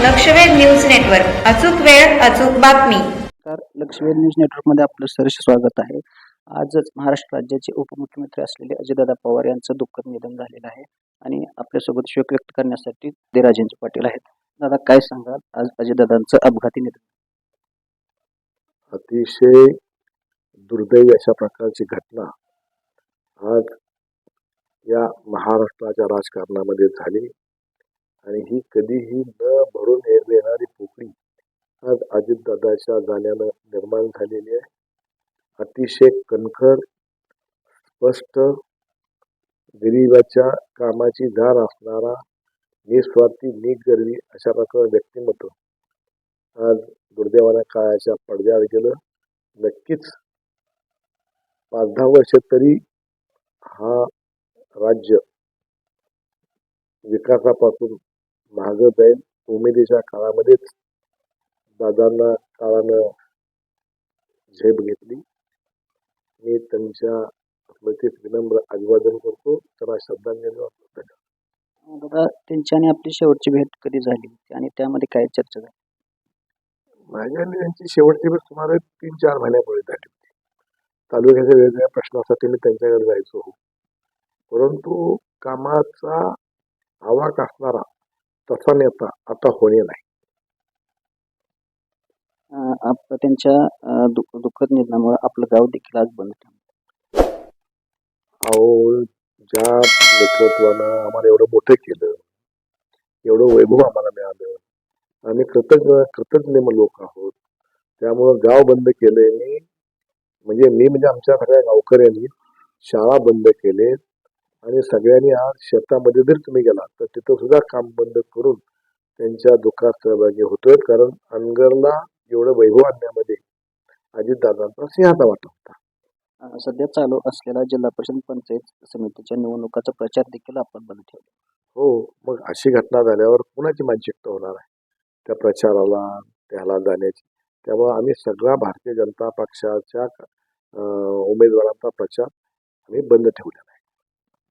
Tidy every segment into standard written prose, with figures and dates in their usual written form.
लक्षवेध news network. अचूक वेळ अचूक बातमी. लक्षवेध न्यूज नेटवर्कमध्ये आपलं सहर्ष स्वागत आहे. आजच महाराष्ट्र राज्याचे उपमुख्यमंत्री असलेले अजितदादा पवार यांचं दुःखद निधन झालेलं आहे आणि आपल्यासोबत शोक व्यक्त करण्यासाठी राजेंद्र पाटील आहेत. दादा, काय सांगाल आज अजितदादांचं अपघाती निधन? अतिशय दुर्दैवी अशा प्रकारची घटना आज या महाराष्ट्राच्या राजकारणामध्ये झाली आणि ही कधीही न भरून येणारी पोकळी आज अजितदादाच्या जाण्यानं निर्माण झालेली आहे. अतिशय कणखर, स्पष्ट, गरिबाच्या कामाची जाण असणारा, निस्वार्थी, निगर्वी अशा प्रकारचं व्यक्तिमत्व आज दुर्दैवानं काळाच्या पडद्यावर गेलं. नक्कीच 5-10 वर्ष तरी हा राज्य विकासापासून मागं जाईल. उमेदीच्या काळामध्येच दादांना काळानं झेप घेतली. मी त्यांच्या स्मृतीस विनम्र अभिवादन करतो. त्यांना श्रद्धांजली वाहतो. दादा, त्यांची आणि आपली शेवटची भेट कधी झाली आणि त्यामध्ये काय चर्चा झाली? माझ्या आणि त्यांची शेवटची भेट सुमारे 3-4 महिन्यापूर्वी झाली होती. तालुक्याच्या वेगवेगळ्या प्रश्नासाठी मी त्यांच्याकडे जायचो, परंतु कामाचा आवाक असणारा तसा नेता आता होणे नाही. त्यांच्या दुःखद निधनामुळे आपलं गाव देखील आज बंद ठेवलं. अहो, ज्या नेतृत्वानं आम्हाला एवढं मोठं केलं, एवढं वैभव आम्हाला मिळालं, आम्ही कृतज्ञ लोक आहोत. त्यामुळं गाव बंद केलंय मी म्हणजे आमच्या सगळ्या गावकऱ्यांनी शाळा बंद केले आणि सगळ्यांनी आज शेतामध्ये जर तुम्ही गेला तर तिथं सुद्धा काम बंद करून त्यांच्या दुःखात सहभागी होतोय. कारण अनगरला एवढं वैभव आणण्यामध्ये अजितदादांचा सिंहाचा वाटा होता. सध्या चालू असलेला जिल्हा परिषद पंचायत समितीच्या निवडणुकाचा प्रचार देखील आपण बंद ठेवला. हो, मग अशी घटना झाल्यावर कुणाची मानसिकता होणार आहे त्या प्रचाराला, त्याला जाण्याची? त्यामुळे आम्ही सगळा भारतीय जनता पक्षाच्या उमेदवारांचा प्रचार आम्ही बंद ठेवलेला आहे.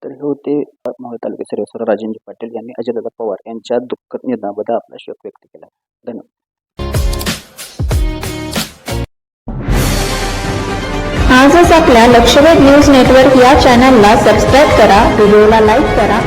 तर हे होते मोहोळ तालुक्याचे सर्वेसर्वा राजेंद्र पाटील यांनी अजितदादा पवार यांच्या दुःखद निधनाबद्दल आपला शोक व्यक्त केला. धन्यवाद. आजच आपल्या लक्षवेध न्यूज नेटवर्क या चॅनलला सबस्क्राईब करा, व्हिडिओला लाईक करा